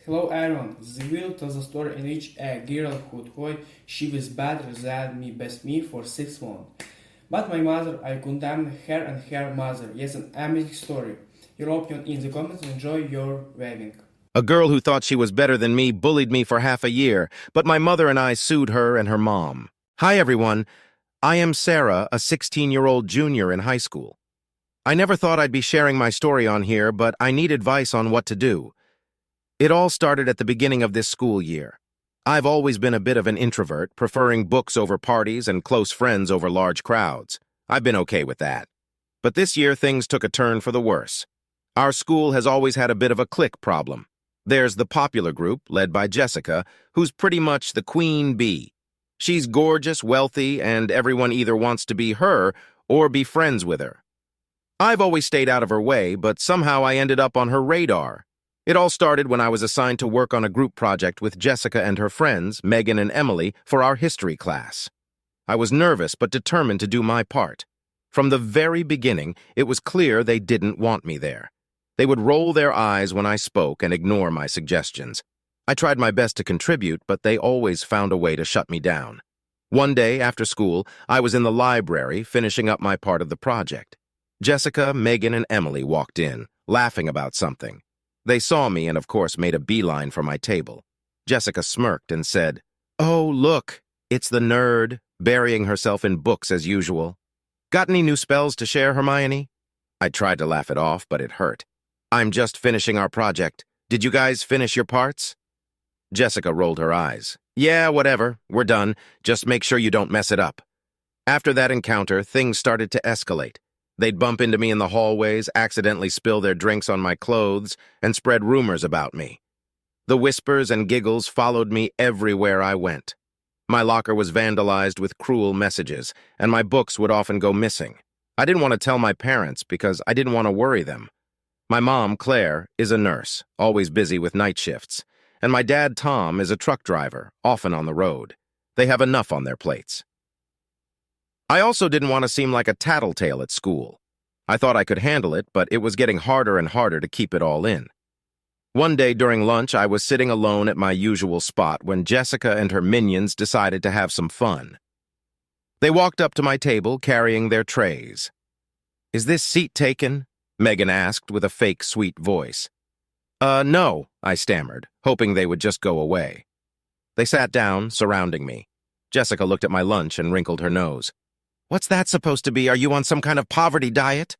Hello Aaron, the will tells a story in which a girl who thought she was better than me best me for 6 months. But my mother, I condemned her and her mother. Yes, an amazing story. European in the comments, enjoy your waving. A girl who thought she was better than me bullied me for half a year, but my mother and I sued her and her mom. Hi, everyone. I am Sarah, a 16-year-old junior in high school. I never thought I'd be sharing my story on here, but I need advice on what to do. It all started at the beginning of this school year. I've always been a bit of an introvert, preferring books over parties and close friends over large crowds. I've been okay with that. But this year, things took a turn for the worse. Our school has always had a bit of a clique problem. There's the popular group, led by Jessica, who's pretty much the queen bee. She's gorgeous, wealthy, and everyone either wants to be her or be friends with her. I've always stayed out of her way, but somehow I ended up on her radar. It all started when I was assigned to work on a group project with Jessica and her friends, Megan and Emily, for our history class. I was nervous but determined to do my part. From the very beginning, it was clear they didn't want me there. They would roll their eyes when I spoke and ignore my suggestions. I tried my best to contribute, but they always found a way to shut me down. One day, after school, I was in the library finishing up my part of the project. Jessica, Megan, and Emily walked in, laughing about something. They saw me and, of course, made a beeline for my table. Jessica smirked and said, "Oh, look, it's the nerd, burying herself in books as usual. Got any new spells to share, Hermione?" I tried to laugh it off, but it hurt. "I'm just finishing our project. Did you guys finish your parts?" Jessica rolled her eyes. "Yeah, whatever. We're done. Just make sure you don't mess it up." After that encounter, things started to escalate. They'd bump into me in the hallways, accidentally spill their drinks on my clothes, and spread rumors about me. The whispers and giggles followed me everywhere I went. My locker was vandalized with cruel messages, and my books would often go missing. I didn't want to tell my parents because I didn't want to worry them. My mom, Claire, is a nurse, always busy with night shifts, and my dad, Tom, is a truck driver, often on the road. They have enough on their plates. I also didn't want to seem like a tattletale at school. I thought I could handle it, but it was getting harder and harder to keep it all in. One day during lunch, I was sitting alone at my usual spot when Jessica and her minions decided to have some fun. They walked up to my table carrying their trays. "Is this seat taken?" Megan asked with a fake sweet voice. No," I stammered, hoping they would just go away. They sat down, surrounding me. Jessica looked at my lunch and wrinkled her nose. "What's that supposed to be? Are you on some kind of poverty diet?"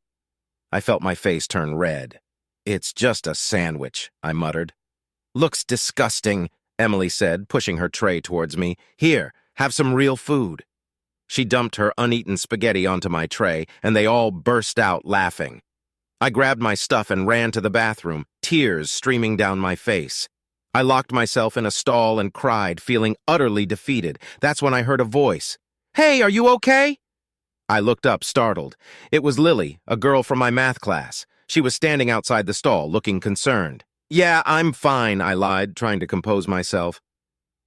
I felt my face turn red. "It's just a sandwich," I muttered. "Looks disgusting," Emily said, pushing her tray towards me. "Here, have some real food." She dumped her uneaten spaghetti onto my tray, and they all burst out laughing. I grabbed my stuff and ran to the bathroom, tears streaming down my face. I locked myself in a stall and cried, feeling utterly defeated. That's when I heard a voice. "Hey, are you okay?" I looked up, startled. It was Lily, a girl from my math class. She was standing outside the stall, looking concerned. "Yeah, I'm fine," I lied, trying to compose myself.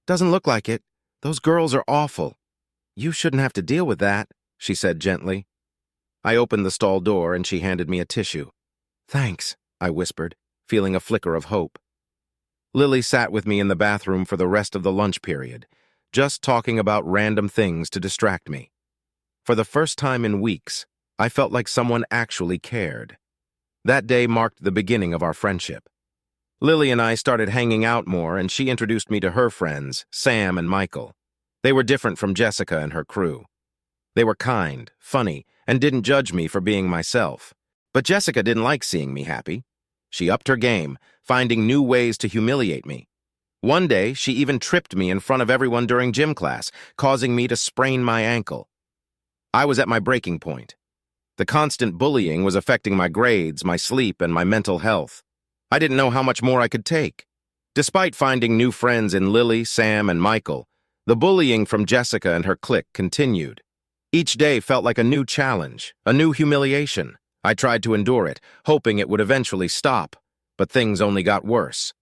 "Doesn't look like it. Those girls are awful." "You shouldn't have to deal with that," she said gently. I opened the stall door and she handed me a tissue. "Thanks," I whispered, feeling a flicker of hope. Lily sat with me in the bathroom for the rest of the lunch period, just talking about random things to distract me. For the first time in weeks, I felt like someone actually cared. That day marked the beginning of our friendship. Lily and I started hanging out more, and she introduced me to her friends, Sam and Michael. They were different from Jessica and her crew. They were kind, funny, and didn't judge me for being myself. But Jessica didn't like seeing me happy. She upped her game, finding new ways to humiliate me. One day, she even tripped me in front of everyone during gym class, causing me to sprain my ankle. I was at my breaking point. The constant bullying was affecting my grades, my sleep, and my mental health. I didn't know how much more I could take. Despite finding new friends in Lily, Sam, and Michael, the bullying from Jessica and her clique continued. Each day felt like a new challenge, a new humiliation. I tried to endure it, hoping it would eventually stop, but things only got worse.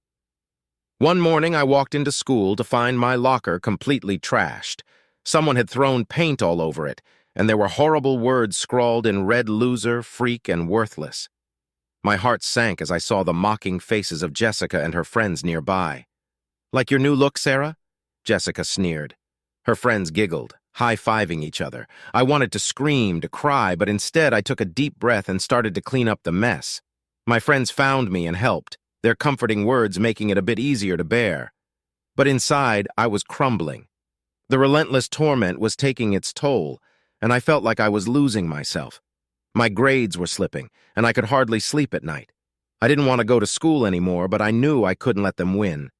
One morning, I walked into school to find my locker completely trashed. Someone had thrown paint all over it, and there were horrible words scrawled in red: loser, freak, and worthless. My heart sank as I saw the mocking faces of Jessica and her friends nearby. "Like your new look, Sarah?" Jessica sneered. Her friends giggled, high-fiving each other. I wanted to scream, to cry, but instead I took a deep breath and started to clean up the mess. My friends found me and helped, their comforting words making it a bit easier to bear. But inside, I was crumbling. The relentless torment was taking its toll, and I felt like I was losing myself. My grades were slipping, and I could hardly sleep at night. I didn't want to go to school anymore, but I knew I couldn't let them win.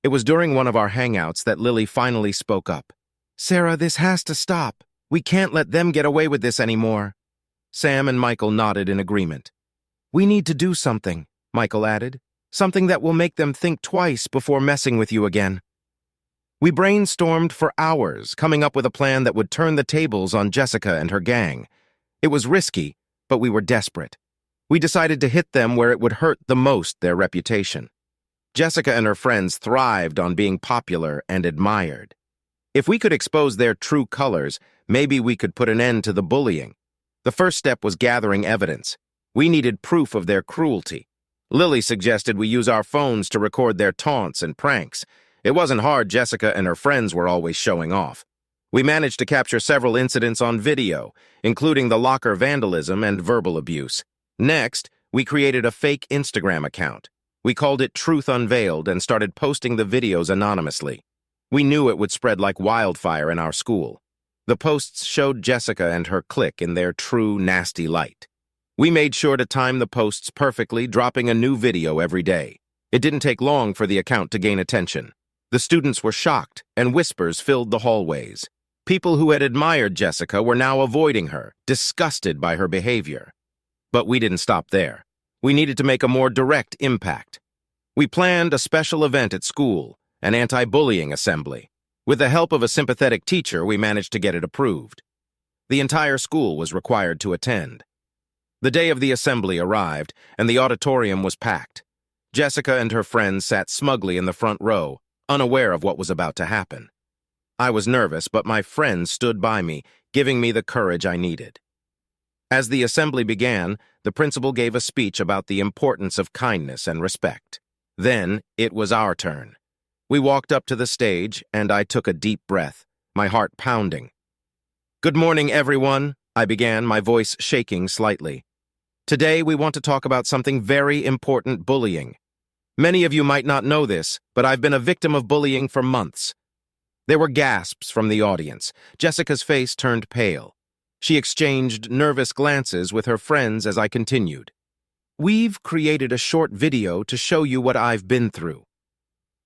It was during one of our hangouts that Lily finally spoke up. "Sarah, this has to stop. We can't let them get away with this anymore." Sam and Michael nodded in agreement. "We need to do something," Michael added. "Something that will make them think twice before messing with you again." We brainstormed for hours, coming up with a plan that would turn the tables on Jessica and her gang. It was risky, but we were desperate. We decided to hit them where it would hurt the most, their reputation. Jessica and her friends thrived on being popular and admired. If we could expose their true colors, maybe we could put an end to the bullying. The first step was gathering evidence. We needed proof of their cruelty. Lily suggested we use our phones to record their taunts and pranks. It wasn't hard. Jessica and her friends were always showing off. We managed to capture several incidents on video, including the locker vandalism and verbal abuse. Next, we created a fake Instagram account. We called it Truth Unveiled and started posting the videos anonymously. We knew it would spread like wildfire in our school. The posts showed Jessica and her clique in their true nasty light. We made sure to time the posts perfectly, dropping a new video every day. It didn't take long for the account to gain attention. The students were shocked, and whispers filled the hallways. People who had admired Jessica were now avoiding her, disgusted by her behavior. But we didn't stop there. We needed to make a more direct impact. We planned a special event at school, an anti-bullying assembly. With the help of a sympathetic teacher, we managed to get it approved. The entire school was required to attend. The day of the assembly arrived, and the auditorium was packed. Jessica and her friends sat smugly in the front row, unaware of what was about to happen. I was nervous, but my friends stood by me, giving me the courage I needed. As the assembly began, the principal gave a speech about the importance of kindness and respect. Then, it was our turn. We walked up to the stage, and I took a deep breath, my heart pounding. "Good morning, everyone," I began, my voice shaking slightly. "Today, we want to talk about something very important: bullying. Many of you might not know this, but I've been a victim of bullying for months." There were gasps from the audience. Jessica's face turned pale. She exchanged nervous glances with her friends as I continued. "We've created a short video to show you what I've been through."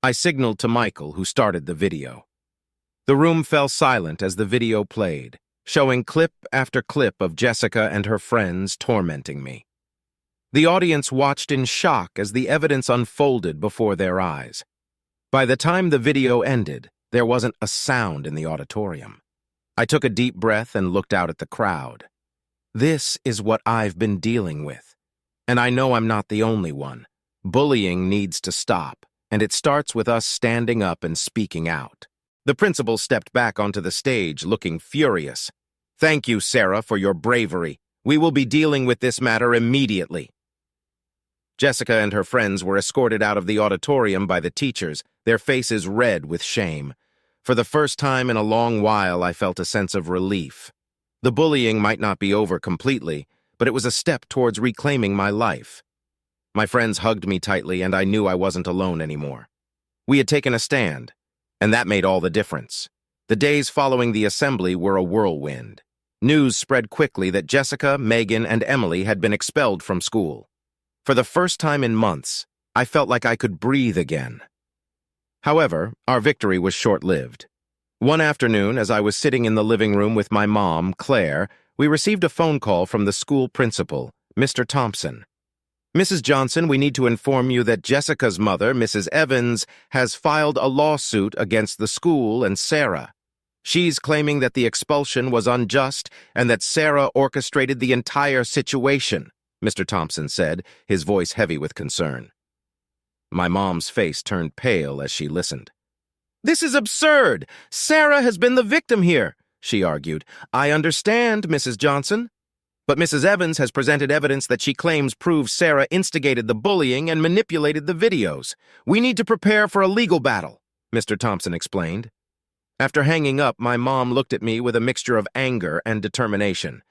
I signaled to Michael, who started the video. The room fell silent as the video played, showing clip after clip of Jessica and her friends tormenting me. The audience watched in shock as the evidence unfolded before their eyes. By the time the video ended, there wasn't a sound in the auditorium. I took a deep breath and looked out at the crowd. This is what I've been dealing with. And I know I'm not the only one. Bullying needs to stop, and it starts with us standing up and speaking out. The principal stepped back onto the stage, looking furious. "Thank you, Sarah, for your bravery. We will be dealing with this matter immediately." Jessica and her friends were escorted out of the auditorium by the teachers, their faces red with shame. For the first time in a long while, I felt a sense of relief. The bullying might not be over completely, but it was a step towards reclaiming my life. My friends hugged me tightly, and I knew I wasn't alone anymore. We had taken a stand, and that made all the difference. The days following the assembly were a whirlwind. News spread quickly that Jessica, Megan, and Emily had been expelled from school. For the first time in months, I felt like I could breathe again. However, our victory was short-lived. One afternoon, as I was sitting in the living room with my mom, Claire, we received a phone call from the school principal, Mr. Thompson. "Mrs. Johnson, we need to inform you that Jessica's mother, Mrs. Evans, has filed a lawsuit against the school and Sarah. She's claiming that the expulsion was unjust and that Sarah orchestrated the entire situation," Mr. Thompson said, his voice heavy with concern. My mom's face turned pale as she listened. "This is absurd! Sarah has been the victim here," she argued. "I understand, Mrs. Johnson." But Mrs. Evans has presented evidence that she claims proves Sarah instigated the bullying and manipulated the videos. We need to prepare for a legal battle, Mr. Thompson explained. After hanging up, my mom looked at me with a mixture of anger and determination.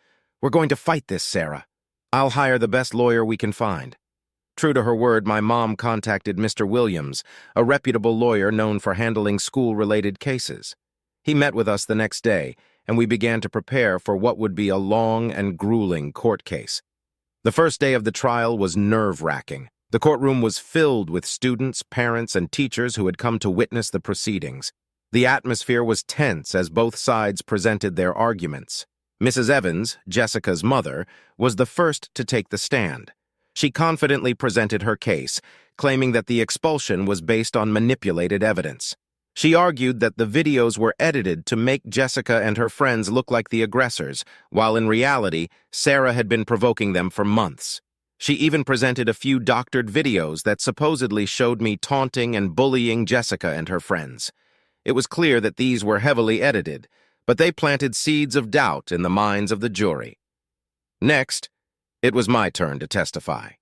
We're going to fight this, Sarah. I'll hire the best lawyer we can find. True to her word, my mom contacted Mr. Williams, a reputable lawyer known for handling school-related cases. He met with us the next day, and we began to prepare for what would be a long and grueling court case. The first day of the trial was nerve-wracking. The courtroom was filled with students, parents, and teachers who had come to witness the proceedings. The atmosphere was tense as both sides presented their arguments. Mrs. Evans, Jessica's mother, was the first to take the stand. She confidently presented her case, claiming that the expulsion was based on manipulated evidence. She argued that the videos were edited to make Jessica and her friends look like the aggressors, while in reality, Sarah had been provoking them for months. She even presented a few doctored videos that supposedly showed me taunting and bullying Jessica and her friends. It was clear that these were heavily edited, but they planted seeds of doubt in the minds of the jury. Next, it was my turn to testify.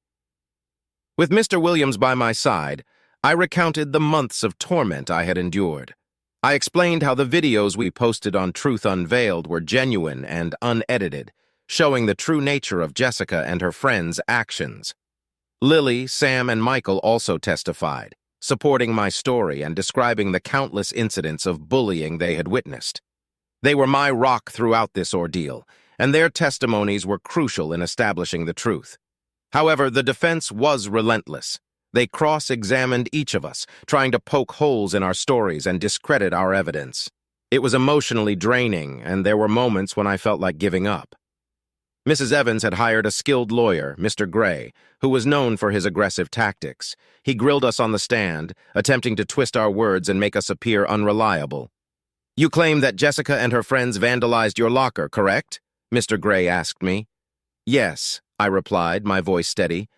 With Mr. Williams by my side, I recounted the months of torment I had endured. I explained how the videos we posted on Truth Unveiled were genuine and unedited, showing the true nature of Jessica and her friends' actions. Lily, Sam, and Michael also testified, supporting my story and describing the countless incidents of bullying they had witnessed. They were my rock throughout this ordeal, and their testimonies were crucial in establishing the truth. However, the defense was relentless. They cross-examined each of us, trying to poke holes in our stories and discredit our evidence. It was emotionally draining, and there were moments when I felt like giving up. Mrs. Evans had hired a skilled lawyer, Mr. Gray, who was known for his aggressive tactics. He grilled us on the stand, attempting to twist our words and make us appear unreliable. "You claim that Jessica and her friends vandalized your locker, correct?" Mr. Gray asked me. "Yes," I replied, my voice steady.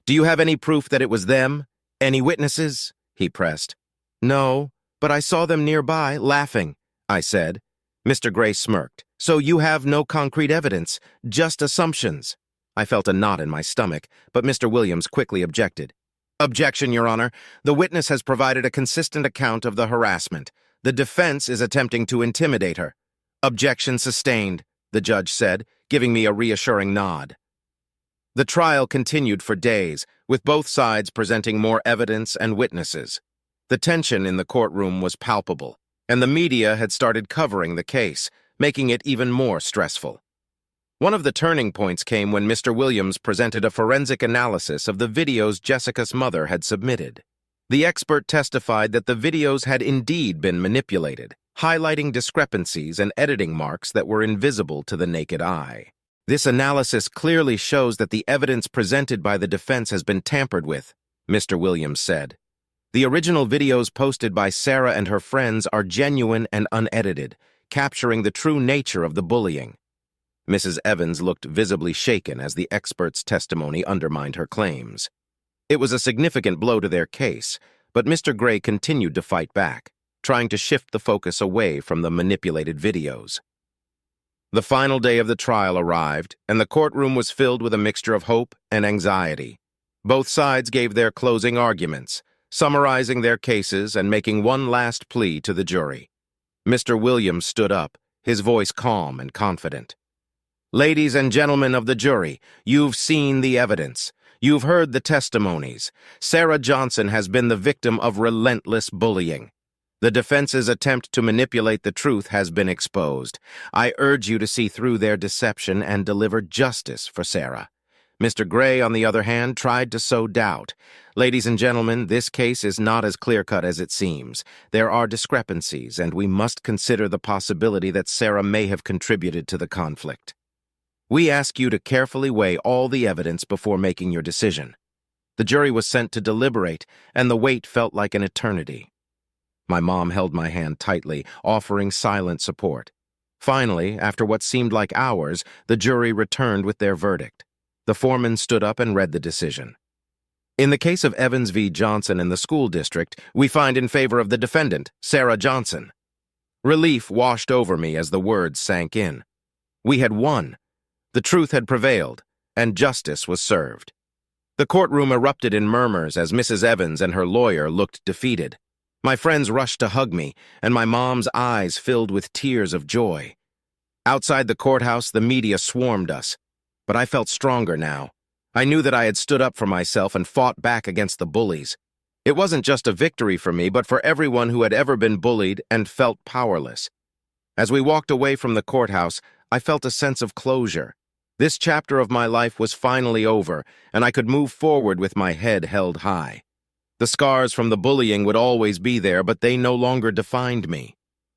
"Do you have any proof that it was them? Any witnesses?" he pressed. "No, but I saw them nearby, laughing," I said. Mr. Gray smirked. "So you have no concrete evidence, just assumptions." I felt a knot in my stomach, but Mr. Williams quickly objected. "Objection, Your Honor. The witness has provided a consistent account of the harassment. The defense is attempting to intimidate her." "Objection sustained," the judge said, giving me a reassuring nod. The trial continued for days, with both sides presenting more evidence and witnesses. The tension in the courtroom was palpable, and the media had started covering the case, making it even more stressful. One of the turning points came when Mr. Williams presented a forensic analysis of the videos Jessica's mother had submitted. The expert testified that the videos had indeed been manipulated, highlighting discrepancies and editing marks that were invisible to the naked eye. "This analysis clearly shows that the evidence presented by the defense has been tampered with," Mr. Williams said. "The original videos posted by Sarah and her friends are genuine and unedited, capturing the true nature of the bullying." Mrs. Evans looked visibly shaken as the expert's testimony undermined her claims. It was a significant blow to their case, but Mr. Gray continued to fight back, trying to shift the focus away from the manipulated videos. The final day of the trial arrived, and the courtroom was filled with a mixture of hope and anxiety. Both sides gave their closing arguments, summarizing their cases and making one last plea to the jury. Mr. Williams stood up, his voice calm and confident. "Ladies and gentlemen of the jury, you've seen the evidence. You've heard the testimonies. Sarah Johnson has been the victim of relentless bullying. The defense's attempt to manipulate the truth has been exposed. I urge you to see through their deception and deliver justice for Sarah." Mr. Gray, on the other hand, tried to sow doubt. "Ladies and gentlemen, this case is not as clear-cut as it seems. There are discrepancies, and we must consider the possibility that Sarah may have contributed to the conflict. We ask you to carefully weigh all the evidence before making your decision." The jury was sent to deliberate, and the wait felt like an eternity. My mom held my hand tightly, offering silent support. Finally, after what seemed like hours, the jury returned with their verdict. The foreman stood up and read the decision. "In the case of Evans v. Johnson in the school district, we find in favor of the defendant, Sarah Johnson." Relief washed over me as the words sank in. We had won. The truth had prevailed, and justice was served. The courtroom erupted in murmurs as Mrs. Evans and her lawyer looked defeated. My friends rushed to hug me, and my mom's eyes filled with tears of joy. Outside the courthouse, the media swarmed us, but I felt stronger now. I knew that I had stood up for myself and fought back against the bullies. It wasn't just a victory for me, but for everyone who had ever been bullied and felt powerless. As we walked away from the courthouse, I felt a sense of closure. This chapter of my life was finally over, and I could move forward with my head held high. The scars from the bullying would always be there, but they no longer defined me.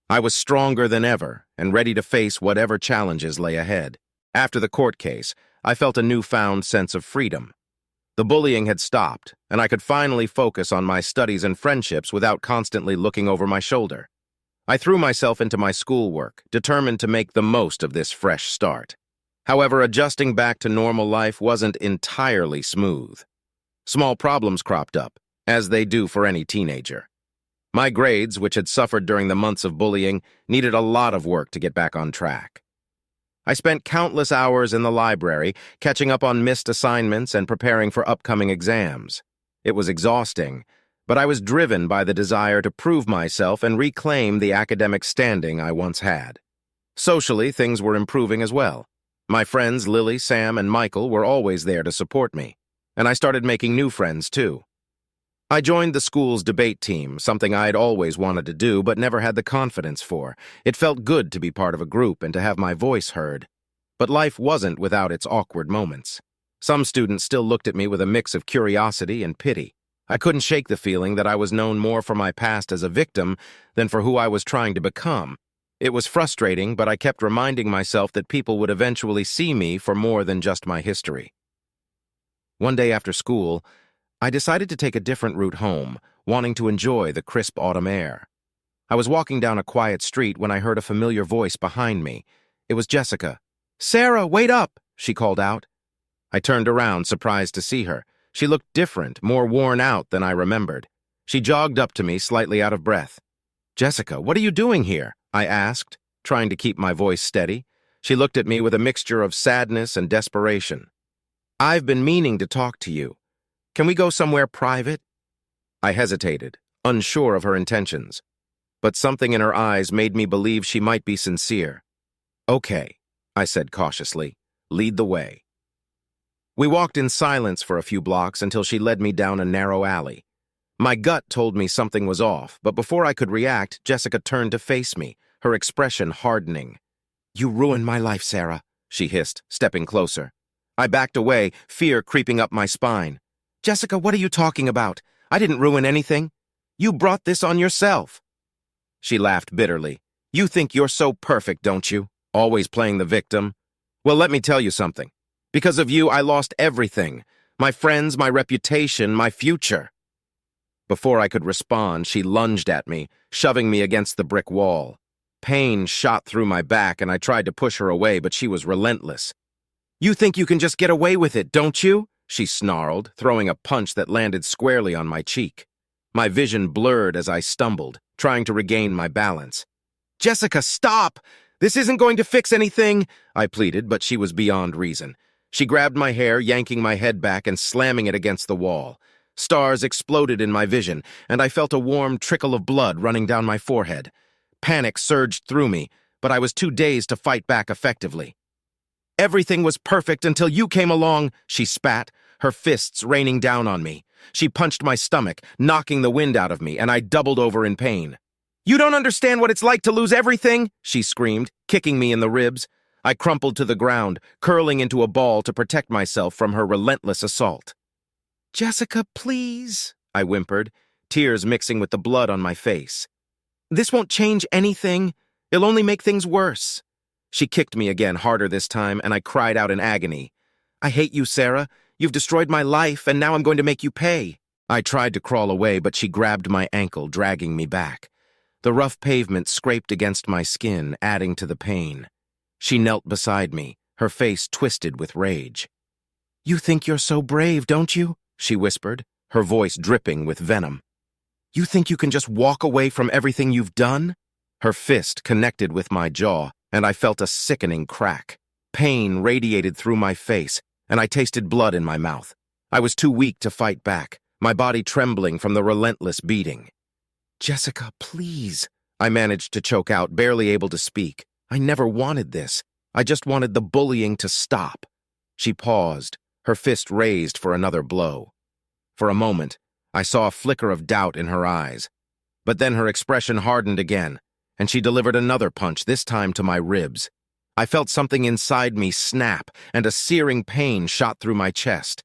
I was stronger than ever and ready to face whatever challenges lay ahead. After the court case, I felt a newfound sense of freedom. The bullying had stopped, and I could finally focus on my studies and friendships without constantly looking over my shoulder. I threw myself into my schoolwork, determined to make the most of this fresh start. However, adjusting back to normal life wasn't entirely smooth. Small problems cropped up, as they do for any teenager. My grades, which had suffered during the months of bullying, needed a lot of work to get back on track. I spent countless hours in the library, catching up on missed assignments and preparing for upcoming exams. It was exhausting, but I was driven by the desire to prove myself and reclaim the academic standing I once had. Socially, things were improving as well. My friends Lily, Sam, and Michael were always there to support me, and I started making new friends too. I joined the school's debate team, something I'd always wanted to do but never had the confidence for. It felt good to be part of a group and to have my voice heard. But life wasn't without its awkward moments. Some students still looked at me with a mix of curiosity and pity. I couldn't shake the feeling that I was known more for my past as a victim than for who I was trying to become. It was frustrating, but I kept reminding myself that people would eventually see me for more than just my history. One day after school, I decided to take a different route home, wanting to enjoy the crisp autumn air. I was walking down a quiet street when I heard a familiar voice behind me. It was Jessica. "Sarah, wait up!" she called out. I turned around, surprised to see her. She looked different, more worn out than I remembered. She jogged up to me, slightly out of breath. "Jessica, what are you doing here?" I asked, trying to keep my voice steady. She looked at me with a mixture of sadness and desperation. "I've been meaning to talk to you. Can we go somewhere private?" I hesitated, unsure of her intentions, but something in her eyes made me believe she might be sincere. "Okay," I said cautiously. "Lead the way." We walked in silence for a few blocks until she led me down a narrow alley. My gut told me something was off, but before I could react, Jessica turned to face me, her expression hardening. "You ruined my life, Sarah," she hissed, stepping closer. I backed away, fear creeping up my spine. "Jessica, what are you talking about? I didn't ruin anything. You brought this on yourself." She laughed bitterly. "You think you're so perfect, don't you? Always playing the victim. Well, let me tell you something. Because of you, I lost everything. My friends, my reputation, my future." Before I could respond, she lunged at me, shoving me against the brick wall. Pain shot through my back, and I tried to push her away, but she was relentless. "You think you can just get away with it, don't you?" she snarled, throwing a punch that landed squarely on my cheek. My vision blurred as I stumbled, trying to regain my balance. "Jessica, stop! This isn't going to fix anything," I pleaded, but she was beyond reason. She grabbed my hair, yanking my head back and slamming it against the wall. Stars exploded in my vision, and I felt a warm trickle of blood running down my forehead. Panic surged through me, but I was too dazed to fight back effectively. "Everything was perfect until you came along," she spat, her fists raining down on me. She punched my stomach, knocking the wind out of me, and I doubled over in pain. "You don't understand what it's like to lose everything," she screamed, kicking me in the ribs. I crumpled to the ground, curling into a ball to protect myself from her relentless assault. "Jessica, please," I whimpered, tears mixing with the blood on my face. "This won't change anything. It'll only make things worse." She kicked me again, harder this time, and I cried out in agony. "I hate you, Sarah. You've destroyed my life, and now I'm going to make you pay." I tried to crawl away, but she grabbed my ankle, dragging me back. The rough pavement scraped against my skin, adding to the pain. She knelt beside me, her face twisted with rage. "You think you're so brave, don't you?" she whispered, her voice dripping with venom. "You think you can just walk away from everything you've done?" Her fist connected with my jaw, and I felt a sickening crack. Pain radiated through my face, and I tasted blood in my mouth. I was too weak to fight back, my body trembling from the relentless beating. "Jessica, please," I managed to choke out, barely able to speak. "I never wanted this. I just wanted the bullying to stop." She paused, her fist raised for another blow. For a moment, I saw a flicker of doubt in her eyes. But then her expression hardened again, and she delivered another punch, this time to my ribs. I felt something inside me snap, and a searing pain shot through my chest.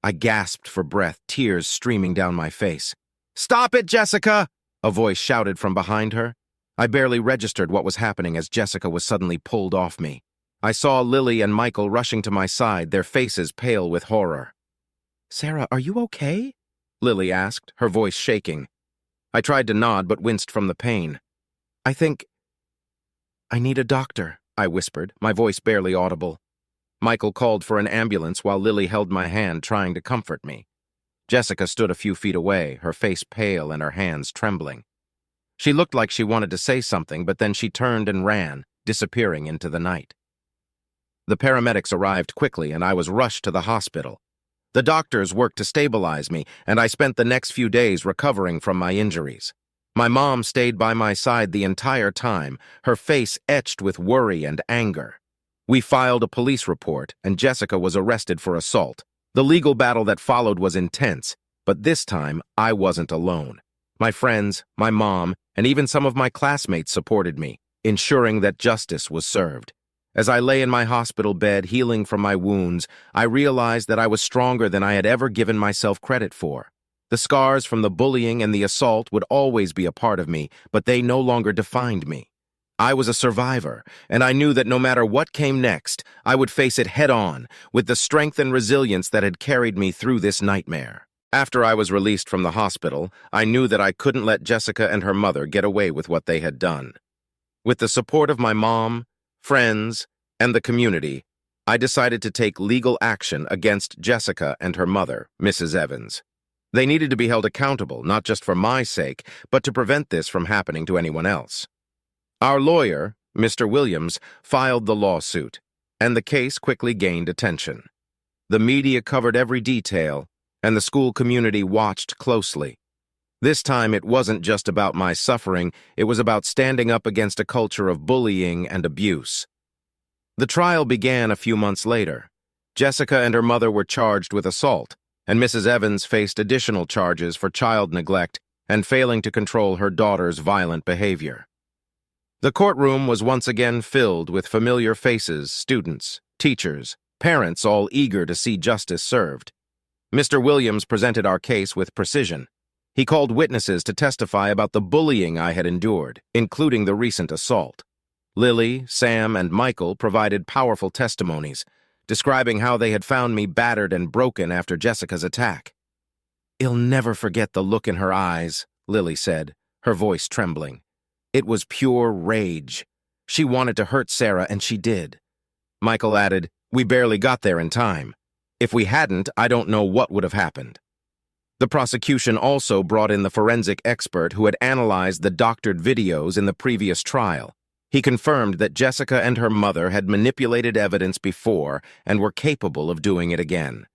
I gasped for breath, tears streaming down my face. "Stop it, Jessica!" a voice shouted from behind her. I barely registered what was happening as Jessica was suddenly pulled off me. I saw Lily and Michael rushing to my side, their faces pale with horror. "Sarah, are you okay?" Lily asked, her voice shaking. I tried to nod but winced from the pain. I need a doctor," I whispered, my voice barely audible. Michael called for an ambulance while Lily held my hand, trying to comfort me. Jessica stood a few feet away, her face pale and her hands trembling. She looked like she wanted to say something, but then she turned and ran, disappearing into the night. The paramedics arrived quickly, and I was rushed to the hospital. The doctors worked to stabilize me, and I spent the next few days recovering from my injuries. My mom stayed by my side the entire time, her face etched with worry and anger. We filed a police report, and Jessica was arrested for assault. The legal battle that followed was intense, but this time I wasn't alone. My friends, my mom, and even some of my classmates supported me, ensuring that justice was served. As I lay in my hospital bed healing from my wounds, I realized that I was stronger than I had ever given myself credit for. The scars from the bullying and the assault would always be a part of me, but they no longer defined me. I was a survivor, and I knew that no matter what came next, I would face it head-on, with the strength and resilience that had carried me through this nightmare. After I was released from the hospital, I knew that I couldn't let Jessica and her mother get away with what they had done. With the support of my mom, friends, and the community, I decided to take legal action against Jessica and her mother, Mrs. Evans. They needed to be held accountable, not just for my sake, but to prevent this from happening to anyone else. Our lawyer, Mr. Williams, filed the lawsuit, and the case quickly gained attention. The media covered every detail, and the school community watched closely. This time it wasn't just about my suffering, it was about standing up against a culture of bullying and abuse. The trial began a few months later. Jessica and her mother were charged with assault, and Mrs. Evans faced additional charges for child neglect and failing to control her daughter's violent behavior. The courtroom was once again filled with familiar faces, students, teachers, parents, all eager to see justice served. Mr. Williams presented our case with precision. He called witnesses to testify about the bullying I had endured, including the recent assault. Lily, Sam, and Michael provided powerful testimonies, describing how they had found me battered and broken after Jessica's attack. "I'll never forget the look in her eyes," Lily said, her voice trembling. "It was pure rage. She wanted to hurt Sarah, and she did." Michael added, "We barely got there in time. If we hadn't, I don't know what would have happened." The prosecution also brought in the forensic expert who had analyzed the doctored videos in the previous trial. He confirmed that Jessica and her mother had manipulated evidence before and were capable of doing it again.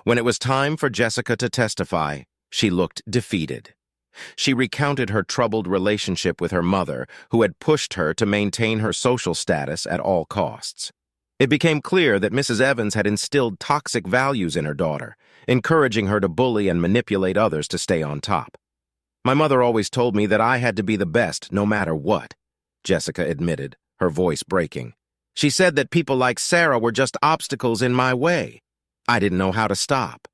When it was time for Jessica to testify, she looked defeated. She recounted her troubled relationship with her mother, who had pushed her to maintain her social status at all costs. It became clear that Mrs. Evans had instilled toxic values in her daughter, encouraging her to bully and manipulate others to stay on top. "My mother always told me that I had to be the best no matter what," Jessica admitted, her voice breaking. "She said that people like Sarah were just obstacles in my way. I didn't know how to stop."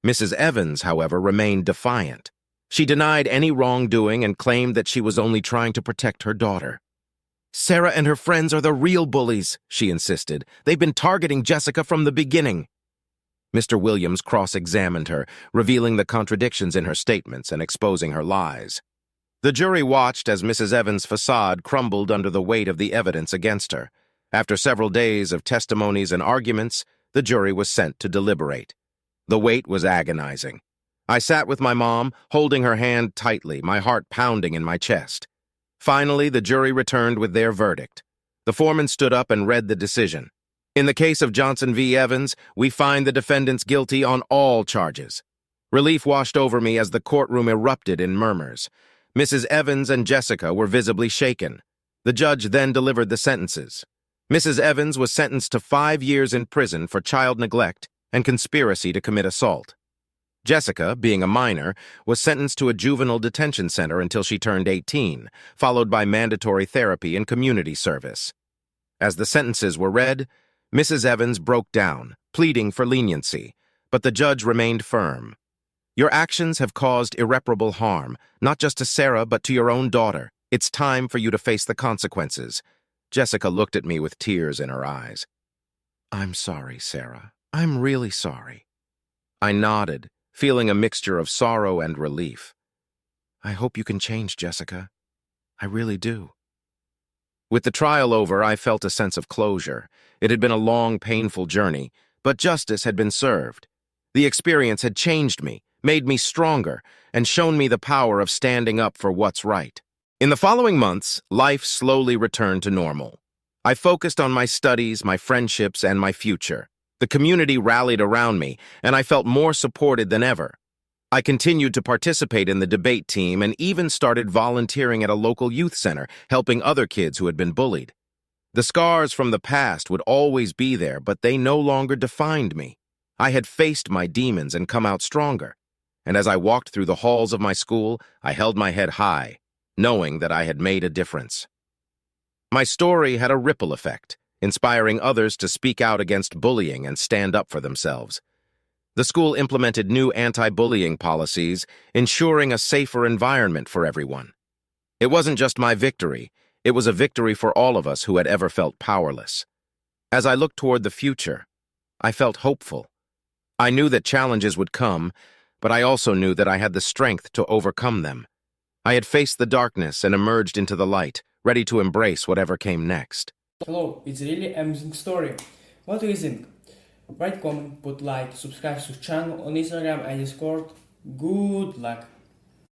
Mrs. Evans, however, remained defiant. She denied any wrongdoing and claimed that she was only trying to protect her daughter. "Sarah and her friends are the real bullies," she insisted. "They've been targeting Jessica from the beginning." Mr. Williams cross-examined her, revealing the contradictions in her statements and exposing her lies. The jury watched as Mrs. Evans' facade crumbled under the weight of the evidence against her. After several days of testimonies and arguments, the jury was sent to deliberate. The wait was agonizing. I sat with my mom, holding her hand tightly, my heart pounding in my chest. Finally, the jury returned with their verdict. The foreman stood up and read the decision. In the case of Johnson v. Evans, we find the defendants guilty on all charges. Relief washed over me as the courtroom erupted in murmurs. Mrs. Evans and Jessica were visibly shaken. The judge then delivered the sentences. Mrs. Evans was sentenced to 5 years in prison for child neglect and conspiracy to commit assault. Jessica, being a minor, was sentenced to a juvenile detention center until she turned 18, followed by mandatory therapy and community service. As the sentences were read, Mrs. Evans broke down, pleading for leniency, but the judge remained firm. Your actions have caused irreparable harm, not just to Sarah, but to your own daughter. It's time for you to face the consequences. Jessica looked at me with tears in her eyes. I'm sorry, Sarah. I'm really sorry. I nodded, feeling a mixture of sorrow and relief. I hope you can change, Jessica. I really do. With the trial over, I felt a sense of closure. It had been a long, painful journey, but justice had been served. The experience had changed me, made me stronger, and shown me the power of standing up for what's right. In the following months, life slowly returned to normal. I focused on my studies, my friendships, and my future. The community rallied around me, and I felt more supported than ever. I continued to participate in the debate team and even started volunteering at a local youth center, helping other kids who had been bullied. The scars from the past would always be there, but they no longer defined me. I had faced my demons and come out stronger. And as I walked through the halls of my school, I held my head high, knowing that I had made a difference. My story had a ripple effect, inspiring others to speak out against bullying and stand up for themselves. The school implemented new anti-bullying policies, ensuring a safer environment for everyone. It wasn't just my victory, it was a victory for all of us who had ever felt powerless. As I looked toward the future, I felt hopeful. I knew that challenges would come, but I also knew that I had the strength to overcome them. I had faced the darkness and emerged into the light, ready to embrace whatever came next. Hello, it's really amazing story. What do you think? Write comment, put like, subscribe to channel on Instagram and Discord. Good luck!